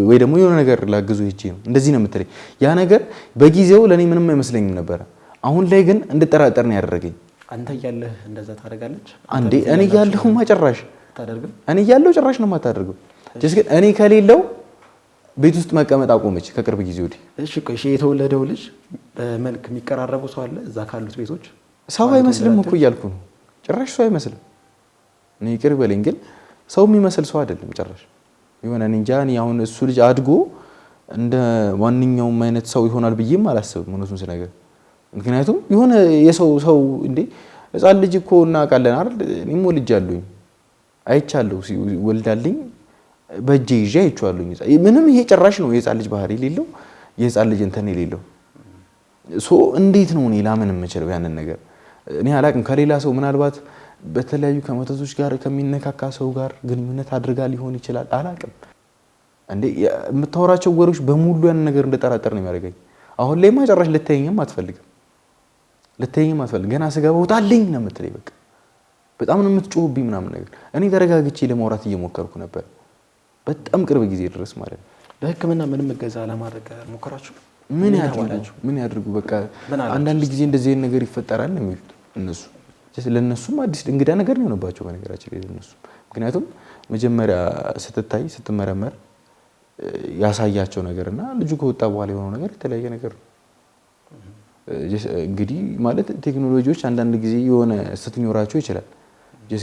ወይ ደግሞ የሆነ ነገር ላግዙ ሄጄ ነው እንደዚህ ነው የምትለኝ ያ ነገር በጊዜው ለኔ ምንም አይመስለኝም ነበር አሁን ላይ ግን እንድጠራጠር ነው ያደረገኝ አንተ እያለህ እንደዛ ታደርጋለች አንዴ እኔ እያለሁ ማጨራሽ ታደርግም እኔ እያለሁ ጭራሽ ነው የማታደርገው ጀስት ግን እኔ ከሌለው ቤት ውስጥ መቀመጥ አቆመች ከቅርብ ጊዜ ወዲህ እሺ የተወለደው ልጅ በመልክ የሚቀራረቡ ሰው አለ እዛ ካሉት ቤቶች ሰው አይመስልም እኮ እያልኩ ነው ጭራሽ ሰው አይመስልም እኔ ይቅር በለኝ ግን ሰው የሚመስል ሰው አይደለም ጭራሽ የሆነ እንጃ እኔ አሁን እሱ ልጅ አድጎ እንደ ማንኛውም አይነት ሰው ይሆናል ብዬም አላስብም እውነቱን ስነግር ምክንያቱም የሆነ የሰው እንዴ ህፃን ልጅ እኮ እናውቃለን አይደል እኔም ወልጃለሁኝ አይቻለሁ ወልዳልኝ በእጄ ይዤ አይቻለሁኝ ምንም ይሄ ጭራሽ ነው የህፃን ልጅ ባህሪ የሌለው የህፃን ልጅ እንትን የሌለው ሶ እንዴት ነው እኔ ላምን የምችለው ያንን ነገር እኔ አላውቅም ከሌላ ሰው ምናልባት በተለያዩ ከመተቶች ጋር ከሚነካካ ሰው ጋር ግንኙነት አድርጋ ሊሆን ይችላል አላውቅም እንዴ የምታወራቸው ወሬዎች በሙሉ ያን ነገር እንደጠራጠር ነው የሚያደርገኝ አሁን ላይ ማጨራሽ ልታየኝም አትፈልግም ገና ስገባ ውጣልኝ ነው የምትለኝ በቃ በጣም ነው የምትጮህብኝ ምናምን ነገር እኔ ተረጋግቼ ለማውራት እየሞከርኩ ነበር በጣም ቅርብ ጊዜ ድረስ ማለት ነው በህክምና ምንም እገዛ ለማድረግ ሞከራችሁ ምን ያድርጉ በቃ አንዳንድ ጊዜ እንደዚህ ነገር ይፈጠራል ነው የሚሉት እነሱ ለነሱም አዲስ እንግዳ ነገር ነው የሆነባቸው በነገራችን ላይ ለነሱ ምክንያቱም መጀመሪያ ስትመረመር ያሳያቸው ነገርና ልጁ ከወጣ በኋላ የሆነው ነገር የተለያየ ነገር ነው እንግዲህ ማለት ቴክኖሎጂዎች አንዳንድ ጊዜ የሆነ ስትኖራቸው ይችላል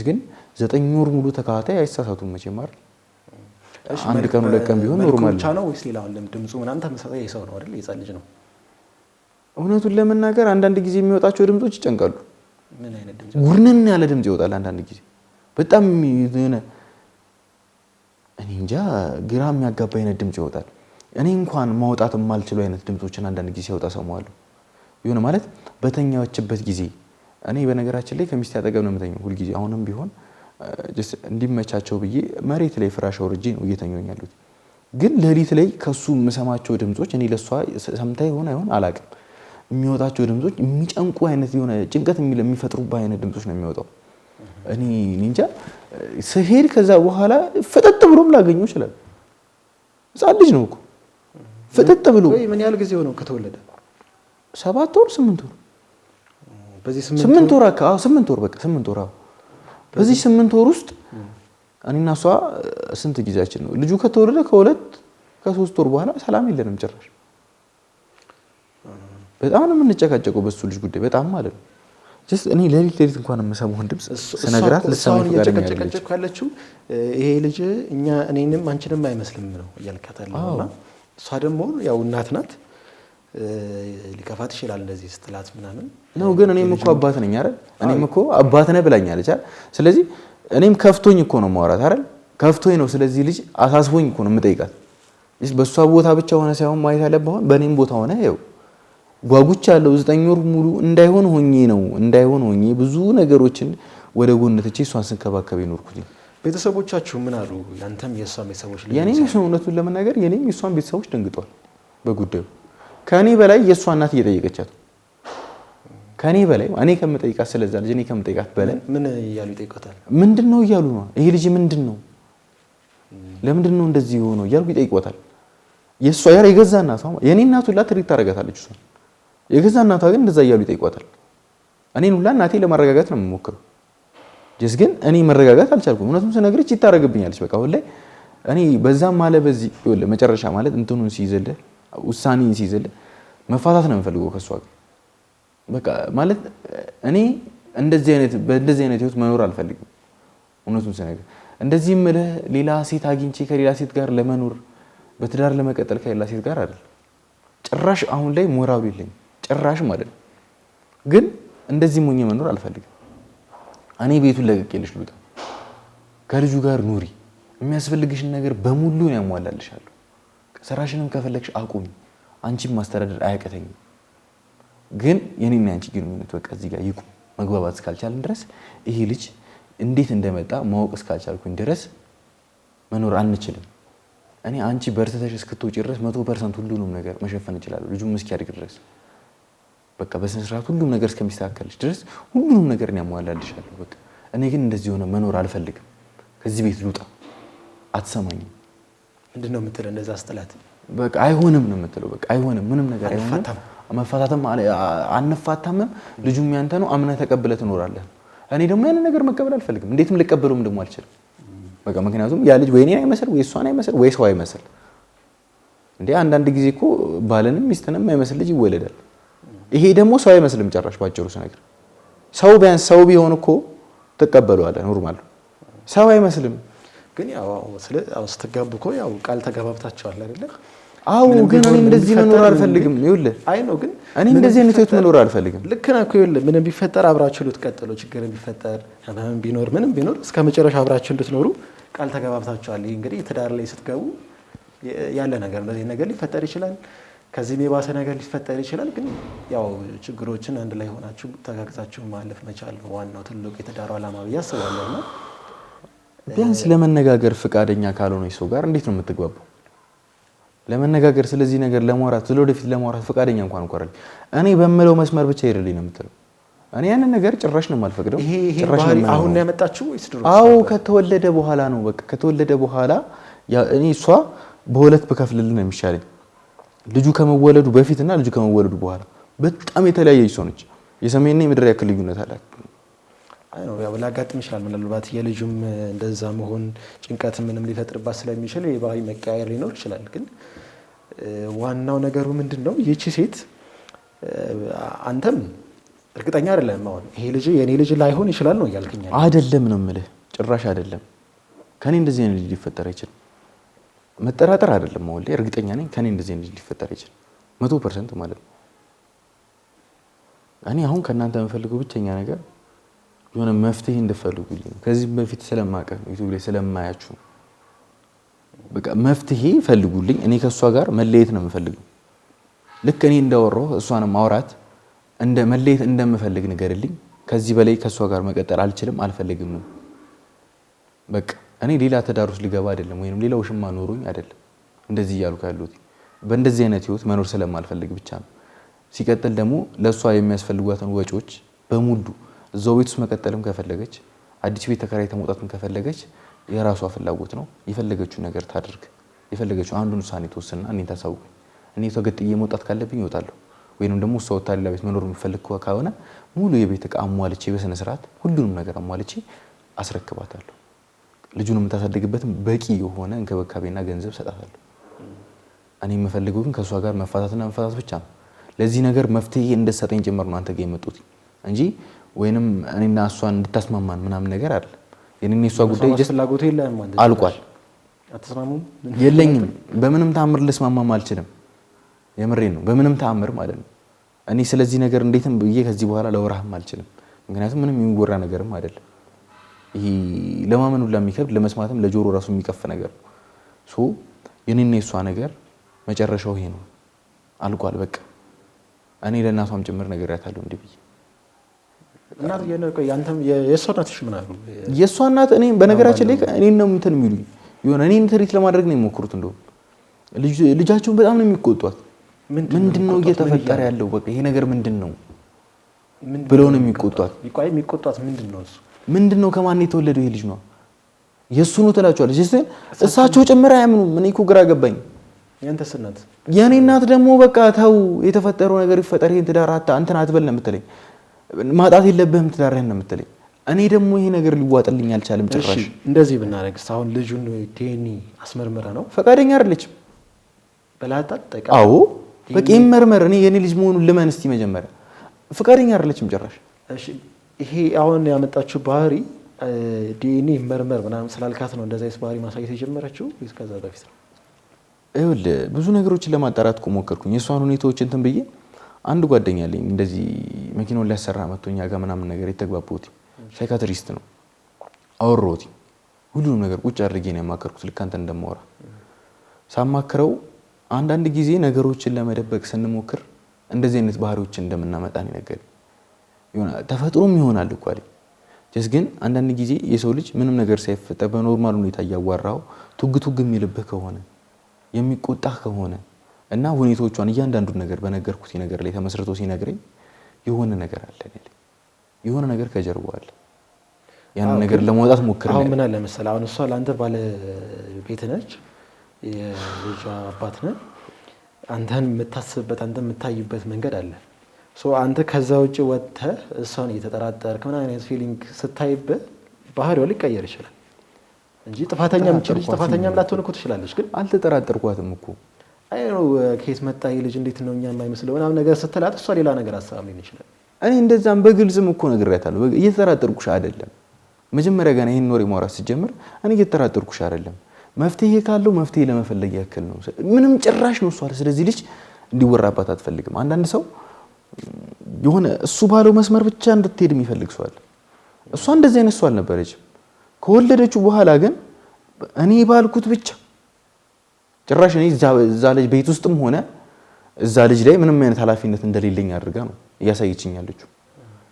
ግን 9 ወር ሙሉ ተካታይ አይሳሳቱም መቼም አይደል አንድ ቀን ሁለት ቀን ቢሆን ኖርማል ነው ወይስ ሌላው ድምጹ ምናምን ተመሳሳይ ሰው ነው አይደል የጻን ልጅ ነው እውነቱን ለመናገር አንዳንድ ጊዜ የሚወጣቸው ድምጾች ይጨንቃሉ ምን አይነት ድምጽ ጉርነን ያለ ድምጽ ይወጣል አንዳንድ ጊዜ በጣም የሆነ እኔ እንጃ ግራ የሚያጋባ አይነት ድምጽ ይወጣል እኔ እንኳን ማውጣት የማልችለው አይነት ድምጾችን አንዳንድ ጊዜ ሲወጣ ሰማዋለሁ የሆነ ማለት በተኛችበት ጊዜ እኔ በነገራችን ላይ ከሚስቴ አጠገብ ነው የምተኛው ሁሉ ጊዜ አሁንም ቢሆን እንዲመቻቸው ብዬ መሬት ላይ ፍራሽ አውርጄ ነው እየተኛኝ ያሉት ግን ለሊት ላይ ከሱ የምሰማቸው ድምጾች እኔ ለሷ ሰምታ ይሆን አይሆን አላውቅም የሚወጣቸው ድምጾች የሚጨንቁ አይነት የሆነ ጭንቀት የሚፈጥሩባ አይነት ድምጾች ነው የሚወጣው እኔ እንጃ ስሄድ ከዛ በኋላ ፍጥጥ ብሎም ላገኘው ይችላል ህፃን ልጅ ነው እኮ ፍጥጥ ብሎ ወይ ምን ያህል ጊዜ ሆነው ከተወለደ 7 ወር 8 ወር በዚህ 8 ወር አዎ 8 ወር በቃ 8 ወር በዚህ 8 ወር ውስጥ እኔና እሷ ስንት ጊዜያችን ነው ልጁ ከተወለደ ከ3 ወር በኋላ ሰላም የለንም ጭራሽ በጣም ነው የምንጨቃጨቀው በሱ ልጅ ጉዳይ በጣም ማለት ነው እኔ ሌሊት እንኳን የምሰማውን ድምጽ ስነግራት ለሰማኝ እየጨቀጨቀች ካለችው ይሄ ልጅ እኔንም አንቺንም አይመስልም ነው እያልካታለሁና እሷ ደግሞ ያው እናት ናት ሊከፋት ይችላል እንደዚህ ስትላት ምናምን ነው ግን እኔም እኮ አባት ነኝ አይደል እኔም እኮ አባት ነኝ ብላኛለች አይደል ስለዚህ እኔም ከፍቶኝ እኮ ነው ማውራት አይደል ከፍቶኝ ነው ስለዚህ ልጅ አሳስቦኝ እኮ ነው የምጠይቃት በሷ ቦታ ብቻ ሆነ ሳይሆን ማየት ያለብህ በእኔም ቦታ ሆነ ይኸው ጓጉቻ ያለው 9 ወር ሙሉ እንዳይሆን ሆኜ ብዙ ነገሮችን ወደ ጎን ትቼ እሷን ስንከባከብ ይኖርኩኝ ቤተሰቦቻችሁ ምን አሉ ያንተም የሷም ቤተሰቦች የኔም እውነቱን ለመናገር የኔም የሷን ቤተሰቦች ደንግጧል በጉዳዩ ከኔ በላይ የሷ እናት እየጠየቀቻት ከኔ በላይ እኔ ከምጠይቃት ስለዛ ልጅ እኔ ከምጠይቃት በላይ ምን እያሉ ይጠይቃታል ምንድነው እያሉ ነው ይሄ ልጅ ምንድነው ለምንድነው እንደዚህ ሆኖ እያሉ ይጠይቋታል የሷ የገዛ እናቷ የኔ እናቱ ሁላ ትሪት ታረጋታለች እሷ የገዛ እናቷ ግን እንደዛ እያሉ ይጠይቋታል እኔን ሁላ እናቴ ለማረጋጋት ነው የምሞክረው ጀስ ግን እኔ መረጋጋት አልቻልኩም እውነቱን ስነግርሽ ይታረግብኛለች በቃ ሁሌ እኔ በዛም ማለት በዚህ ይወለ መጨረሻ ማለት እንትኑን ሲይዘለ ውሳኔን ሲይዘለ መፋታት ነው የምፈልገው ከሷ ጋር በቃ ማለት እኔ እንደዚህ አይነት ህይወት መኖር አልፈልግም እውነቱን ስነግርሽ እንደዚህ ሌላ ሴት አግኝቼ ከሌላ ሴት ጋር ለመኖር በትዳር ለመቀጠል ከሌላ ሴት ጋር አይደል ጭራሽ አሁን ላይ ሞራሉ የለኝም ጭራሽ ማለት ነው ግን እንደዚህ ሞኝ መኖር አልፈልግም እኔ ቤቱን ለቅቄልሽ ልውጣ ከልጁ ጋር ኑሪ የሚያስፈልግሽን ነገር በሙሉ ነው ያሟላልሻለሁ ስራሽንም ከፈለግሽ አቁሚ አንቺም ማስተዳደር አያቀተኝም ግን የኔና አንቺ ግንኙነት በቃ እዚህ ጋር ይቁም መግባባት እስካልቻልን ድረስ ይሄ ልጅ እንዴት እንደመጣ ማወቅ እስካልቻልኩኝ ድረስ መኖር አንችልም እኔ አንቺ በርተተሽ እስክትወጪ ድረስ 100% ሁሉንም ነገር መሸፈን እችላለሁ ልጁም እስኪያድግ ድረስ በቃ በስነ ስርዓት ሁሉም ነገር እስከሚስተካከልሽ ድረስ ሁሉንም ነገር ያሟላልሻለሁ በቃ እኔ ግን እንደዚህ ሆነ መኖር አልፈልግም ከዚህ ቤት ልውጣ አትሰማኝም ምንድነው የምትለው እንደዛ አስተላት በቃ አይሆንም ነው የምትለው በቃ አይሆንም ምንም ነገር አይሆንም መፋታተም አንፋታምም ልጁም ያንተ ነው አምነህ ተቀብለህ ትኖራለህ እኔ ደግሞ ያን ነገር መቀበል አልፈልግም እንዴትም ልቀበለውም ደግሞ አልችልም በቃ ምክንያቱም ያ ልጅ ወይ እኔን አይመስል ወይ እሷን አይመስል ወይ ሰው አይመስል እንዴ አንዳንድ ጊዜ እኮ ባለንም ሚስትንም አይመስል ልጅ ይወለዳል ይሄ ደግሞ ሰው አይመስልም ጨራሽ ባጭሩ ነገር ሰው ቢያንስ ሰው ቢሆን እኮ ተቀበለዋለህ ኖርማል ሰው አይመስልም ግን ያው ስትጋቡ እኮ ያው ቃል ተጋባብታችኋል አይደለ አው ግን እኔ እንደዚህ መኖር አልፈልግም ይኸውልህ አይ ነው ግን እኔ እንደዚህ አይነት ህይወት መኖር አልፈልግም ልክ ነህ እኮ ይኸውልህ ምንም ቢፈጠር አብራችሁ ልትቀጥሉ ችግር ቢፈጠር ምንም ቢኖር እስከ መጨረሻ አብራችሁ እንድትኖሩ ቃል ተጋባብታችኋል ይሄ እንግዲህ ትዳር ላይ ስትገቡ ያለ ነገር እንደዚህ ነገር ሊፈጠር ይችላል ከዚህ የባሰ ነገር ሊፈጠር ይችላል ግን ያው ችግሮችን አንድ ላይ ሆናችሁ ተጋግዛችሁ ማለፍ መቻል ነው ዋናው ትልቁ የትዳሩ ዓላማ ብዬ አስባለሁና ቢያንስ ለመነጋገር ፍቃደኛ ካልሆነች ሰው ጋር እንዴት ነው የምትግባባው ለመነጋገር ስለዚህ ነገር ለማውራት ስለወደፊት ለማውራት ፍቃደኛ እንኳን ቆረል እኔ በመለው መስመር ብቻ ይርልኝ ነው የምትለው እኔ ያን ነገር ጭራሽ ነው የማልፈቅደው ጭራሽ ነው አሁን ያመጣችሁ ወይስ ድሮ አው ከተወለደ በኋላ ነው በቃ ከተወለደ በኋላ እኔ እሷ በሁለት በከፍልልን ነው የሚሻለኝ ልጁ ከመወለዱ በፊትና ልጁ ከመወለዱ በኋላ በጣም የተለያየች ሰው ነች የሰሜንና የምድር ያክል ልዩነት አላት አይ ነው ያው ላጋጥም ይችላል ምናልባት የልጁም እንደዛ መሆን ጭንቀት ምንም ሊፈጥርባት ስለሚችል የባህሪ መቀያየር ሊኖር ይችላል ግን ዋናው ነገሩ ምንድነው ይቺ ሴት አንተም እርግጠኛ አይደለም አሁን ይሄ ልጅ የኔ ልጅ ላይሆን ይችላል ነው ያልከኝ አይደለም ነው የምልህ ጭራሽ አይደለም ከኔ እንደዚህ አይነት ልጅ ሊፈጠር አይችልም መጠራጠር አይደለም ማለት እርግጠኛ ነኝ ከኔ እንደዚህ አይነት ልጅ ሊፈጠር አይችልም 100% ማለት ነው እኔ አሁን ከእናንተ የምፈልገው ብቸኛ ነገር የሆነ መፍትሄ እንድፈልጉልኝ ከዚህ በፊት ስለማቀ ዩቲዩብ ላይ ስለማያችሁ በቃ መፍትሄ ፈልጉልኝ እኔ ከሷ ጋር መለየት ነው የምፈልገው ልክ እኔ እንዳወራው እሷንም ማውራት እንደ መለየት እንደምፈልግ ንገርልኝ ከዚህ በላይ ከሷ ጋር መቀጠል አልችልም አልፈልግም በቃ እኔ ሌላ ትዳር ውስጥ ልገባ አይደለም ወይንም ሌላ ውሽማ ኖሮኝ አይደለም እንደዚህ ያልኩ ያሉት በእንደዚህ አይነት ህይወት መኖር ስለማልፈልግ ብቻ ነው ሲቀጥል ደግሞ ለሷ የሚያስፈልጓትን ወጪዎች በሙሉ እዛው ቤት ውስጥ መቀጠልም ከፈለገች አዲስ ቤት ተከራይታ መውጣትም ከፈለገች የራሷ ፍላጎት ነው የፈለገችው ነገር ታድርግ የፈለገችው አንዱን ውሳኔ ተወስና እኔን ታሳውቅ እኔ ተገጥዬ መውጣት ካለብኝ እወጣለሁ ወይንም ደግሞ እሷ ወጣ ሌላ ቤት መኖር የምፈልግ ከሆነ ሙሉ የቤት ዕቃ አሟልቼ በስነ ስርዓት ሁሉንም ነገር አሟልቼ አስረክባታለሁ። ልጁን የምታሳድግበትም በቂ የሆነ እንክብካቤና ገንዘብ ሰጣታለሁ። እኔ የምፈልገው ግን ከሷ ጋር መፋታትና መፋታት ብቻ ነው። ለዚህ ነገር መፍትሄ እንድትሰጠኝ ጭምር ነው አንተ ጋር የመጡት እንጂ ወይንም እኔና እሷን እንድታስማማን ምናምን ነገር አይደለም። የኔና እሷ ጉዳይ ፍላጎት የለም ማለት አልቋል። አትስማሙም? የለኝም። በምንም ተአምር ልስማማም አልችልም። የምሬን ነው። በምንም ተአምር ማለት ነው። እኔ ስለዚህ ነገር እንዴትም ብዬ ከዚህ በኋላ ለወራህም አልችልም። ምክንያቱም ምንም የሚወራ ነገርም አይደለም። ይሄ ለማመን ሁላ የሚከብድ ለመስማትም ለጆሮ ራሱ የሚቀፍ ነገር ነው። ሶ የኔና የሷ ነገር መጨረሻው ይሄ ነው። አልቋል በቃ። እኔ ለእናቷም ጭምር ነግሬያታለሁ እንዲህ ብዬ። እናት ያንተም የሷ እናትሽ ምን አሉ? የሷ እናት እኔ በነገራችን ላይ እኔን ነው እንትን የሚሉኝ የሆነ እኔን ትሪት ለማድረግ ነው የሚሞክሩት። እንደውም ልጃቸውን በጣም ነው የሚቆጧት። ምንድነው እየተፈጠረ ያለው? በቃ ይሄ ነገር ምንድነው ብለው ነው የሚቆጧት። የሚቆጧት ምንድነው? እሱ ምንድነው? ከማን የተወለደው ይሄ ልጅ ነው? የሱ ነው ትላቸዋለች። እሳቸው ጭምር አያምኑም። እኔ እኮ ግራ ገባኝ። ያንተስ እናት? የኔ እናት ደግሞ በቃ ተው የተፈጠረው ነገር ይፈጠር፣ ይሄን ትዳር እንትን አትበል ነው የምትለኝ። ማጣት የለብህም ትዳርህን ነው የምትለኝ። እኔ ደግሞ ይሄ ነገር ሊዋጥልኝ አልቻለም ጭራሽ። እንደዚህ ብናረግስ አሁን ልጁን ዲኤንኤ አስመርምረ ነው? ፈቃደኛ አይደለችም። በላጣት ጠቃ አዎ በቃ ይመርመር። እኔ የኔ ልጅ መሆኑን ልመን እስቲ መጀመሪያ። ፈቃደኛ አይደለችም ጭራሽ። እሺ ይሄ አሁን ያመጣችው ባህሪ ዲኤንኤ ይመርመር ምናምን ስላልካት ነው እንደዛ ባህሪ ማሳየት የጀመረችው ወይስ ከዛ በፊት ነው? ይኸውልህ ብዙ ነገሮችን ለማጣራት እኮ ሞከርኩኝ። የሷን ሁኔታዎች እንትን ብዬ አንድ ጓደኛ አለኝ እንደዚህ መኪናውን ሊያሰራ መጥቶ እኛ ጋር ምናምን ነገር የተግባባሁት ሳይካትሪስት ነው። አወራሁት ሁሉንም ነገር ቁጭ አድርጌ ነው ያማከርኩት። ልክ አንተ እንደማወራ ሳማክረው አንዳንድ ጊዜ ነገሮችን ለመደበቅ ስንሞክር እንደዚህ አይነት ባህሪዎችን እንደምናመጣ ነው ነገረኝ። ተፈጥሮም ይሆናል እኮ አይደል? ግን አንዳንድ ጊዜ የሰው ልጅ ምንም ነገር ሳይፈጠር በኖርማል ሁኔታ እያዋራው ቱግ ቱግ የሚልብህ ከሆነ የሚቆጣህ ከሆነ እና ሁኔታዎቿን እያንዳንዱን ነገር በነገርኩት ነገር ላይ ተመስርቶ ሲነግረኝ የሆነ ነገር አለ አይደል? የሆነ ነገር ከጀርባው አለ። ያን ነገር ለማውጣት ሞክረናል። አሁን ምን አለ መሰለህ፣ አሁን እሷ ለአንተ ባለ ቤት ነች፣ የልጇ አባት ነህ። አንተን የምታስብበት አንተ የምታይበት መንገድ አለ። አንተ ከዛ ውጭ ወጥተህ እሷን እየተጠራጠርክ ምን አይነት ፊሊንግ ስታይበት ባህሪዋ ሊቀየር ይችላል እንጂ ጥፋተኛም ላትሆን እኮ ትችላለች። ግን አልተጠራጠርኳትም እኮ አይ ነው ኬስ መጣ ይሄ ልጅ እንዴት ነው እኛ የማይመስለው ምናምን ነገር ስትላት እሷ ሌላ ነገር አሳብ ሊሆን ይችላል። እኔ እንደዛም በግልጽም እኮ ነግሬያታለሁ። እየተጠራጠርኩሽ አይደለም። መጀመሪያ ገና ይሄን ኖር ማውራት ሲጀምር እኔ እየተጠራጠርኩሽ አይደለም። መፍትሄ ካለው መፍትሄ ለመፈለግ ያክል ነው። ምንም ጭራሽ ነው እሷ ስለዚህ ልጅ እንዲወራባት አትፈልግም። አንዳንድ ሰው የሆነ እሱ ባለው መስመር ብቻ እንድትሄድ የሚፈልግ ሰው አለ። እሷ እንደዚህ አይነት ሰው አልነበረችም። ከወለደችው በኋላ ግን እኔ ባልኩት ብቻ ጭራሽ እኔ እዛ ልጅ ቤት ውስጥም ሆነ እዛ ልጅ ላይ ምንም አይነት ኃላፊነት እንደሌለኝ አድርጋ ነው እያሳየችኝ ያለችው።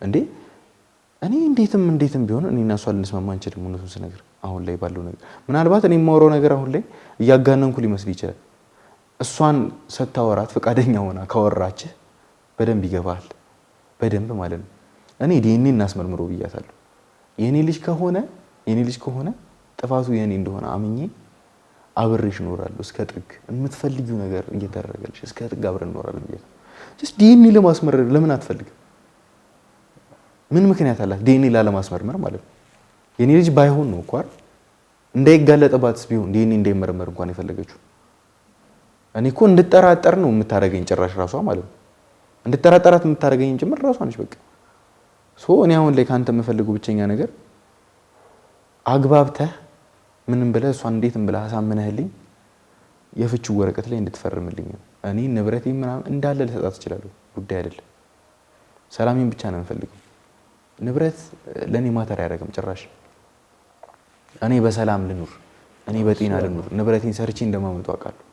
እንዴ እኔ እንዴትም ቢሆን እኔና እሷ ልንስማማ አንችልም። እውነቱን ስነግር አሁን ላይ ባለው ነገር ምናልባት እኔ የማወራው ነገር አሁን ላይ እያጋነንኩ ሊመስል ይችላል። እሷን ስታወራት ፈቃደኛ ሆና ካወራች በደንብ ይገባል። በደንብ ማለት ነው። እኔ ዲኤንኤ እናስመርምሮ ብያታለሁ። የኔ ልጅ ከሆነ ጥፋቱ የኔ እንደሆነ አምኜ አብሬሽ እኖራለሁ እስከ ጥግ። የምትፈልጊው ነገር እየተደረገልሽ እስከ ጥግ አብረን እኖራለን ብያለሁ። ዲኤንኤ ለማስመረር ለምን አትፈልግም? ምን ምክንያት አላት ዲኤንኤ ላለማስመርመር ማለት ነው? የኔ ልጅ ባይሆን ነው እኮ አይደል? እንዳይጋለጥባትስ ቢሆን ዲኤንኤ እንዳይመረመር እንኳን የፈለገችው። እኔ እኮ እንድጠራጠር ነው የምታደርገኝ ጭራሽ ራሷ ማለት ነው። እንድጠራጠራት የምታደርገኝ ጭምር ራሷ ነች። በቃ እኔ አሁን ላይ ካንተ የምፈልገው ብቸኛ ነገር አግባብተህ ምንም ብለህ እሷን እንዴትም ብለህ አሳምነህልኝ የፍቺው ወረቀት ላይ እንድትፈርምልኝ ነው። እኔ ንብረቴ ምናምን እንዳለ ልሰጣት እችላለሁ፣ ጉዳይ አይደለም። ሰላሜን ብቻ ነው የምፈልገው። ንብረት ለኔ ማተር አያደርግም ጭራሽ። እኔ በሰላም ልኑር፣ እኔ በጤና ልኑር። ንብረቴን ሰርቼ እንደማመጡ አውቃለሁ።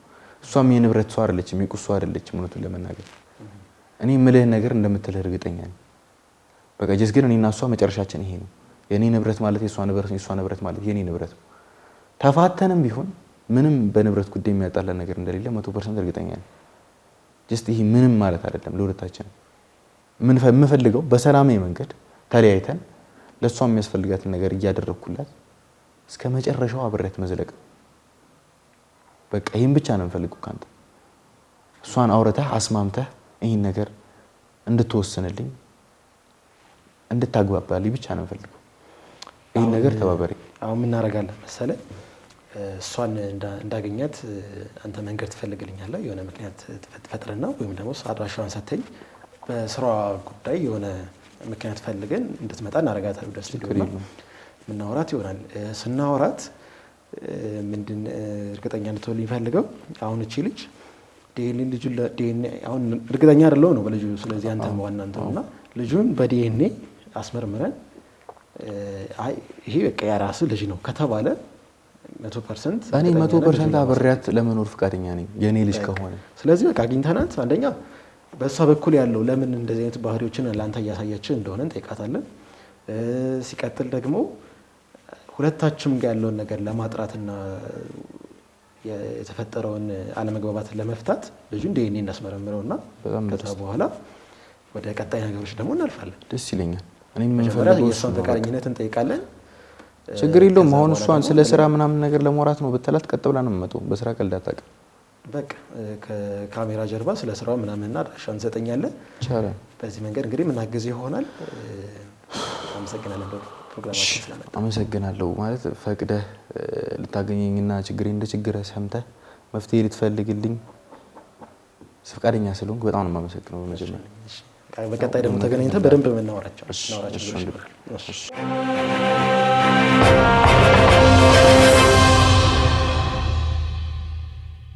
እሷም የንብረት ሰው አይደለችም፣ የቁስ ሰው አይደለችም። እውነቱን ለመናገር እኔ የምልህን ነገር እንደምትልህ እርግጠኛ ነኝ። በቃ ግን እኔና እሷ መጨረሻችን ይሄ ነው። የኔ ንብረት ማለት የሷ ንብረት ነው፣ የሷ ንብረት ማለት የኔ ንብረት ነው። ተፋተንም ቢሆን ምንም በንብረት ጉዳይ የሚያጣላን ነገር እንደሌለ 100% እርግጠኛ ነኝ። ይሄ ምንም ማለት አይደለም ለሁለታችን። የምፈልገው በሰላማዊ መንገድ ተለያይተን ለሷ የሚያስፈልጋትን ነገር እያደረኩላት እስከ መጨረሻው አብሬያት መዝለቅ። በቃ ይሄን ብቻ ነው የምፈልገው ካንተ። እሷን አውረተህ አስማምተህ ይሄን ነገር እንድትወስንልኝ እንድታግባባልኝ ብቻ ነው የምፈልገው። ይሄን ነገር ተባበሪ። አሁን ምን እናደርጋለን መሰለህ እሷን እንዳገኛት አንተ መንገድ ትፈልግልኛለህ የሆነ ምክንያት ትፈጥርና ወይም ደግሞ አድራሻዋን ሰተኝ በስራ ጉዳይ የሆነ ምክንያት ፈልገን እንድትመጣ እናደርጋታለን። ደስ ይላል ምናወራት ይሆናል። ስናወራት ምንድን እርግጠኛ እንድትሆን ይፈልገው አሁን እቺ ልጅ ዲኤንኤ አሁን እርግጠኛ አይደለው ነው በልጁ። ስለዚህ አንተ ዋና አንተና ልጁን በዲኤንኤ አስመርምረን አይ ይሄ በቃ ያራስ ልጅ ነው ከተባለ 100% እኔ 100% አብሬያት ለመኖር ፍቃደኛ ነኝ የኔ ልጅ ከሆነ። ስለዚህ በቃ አግኝተናት አንደኛ በእሷ በኩል ያለው ለምን እንደዚህ አይነት ባህሪዎችን ለአንተ እያሳየች እንደሆነ እንጠይቃታለን። ሲቀጥል ደግሞ ሁለታችንም ጋር ያለውን ነገር ለማጥራትና የተፈጠረውን አለመግባባትን ለመፍታት ልጁን ዲኤንኤ እናስመረምረውና ከዛ በኋላ ወደ ቀጣይ ነገሮች ደግሞ እናልፋለን። ደስ ይለኛል። እኔም የምፈልገው እሷን ፈቃደኝነት እንጠይቃለን። ችግር የለውም። አሁን እሷን ስለ ስራ ምናምን ነገር ለማውራት ነው ብትላት ቀጥ ብላ ነው የምመጣው። በስራ ቀልድ አታውቅም። በቃ ከካሜራ ጀርባ ስለ ስራው ምናምንና አድራሻ እንሰጠኛለን። ይቻላል። በዚህ መንገድ እንግዲህ ምናግዝ ይሆናል። አመሰግናለሁ ፕሮግራማችን ስለመጣ። አመሰግናለሁ ማለት ፈቅደህ ልታገኘኝና ችግሬ እንደ ችግር ሰምተህ መፍትሄ ልትፈልግልኝ ፈቃደኛ ስለሆንክ በጣም ነው የማመሰግነው። በመጀመሪያ በቀጣይ ደግሞ ተገናኝተን በደንብ እናወራቸው።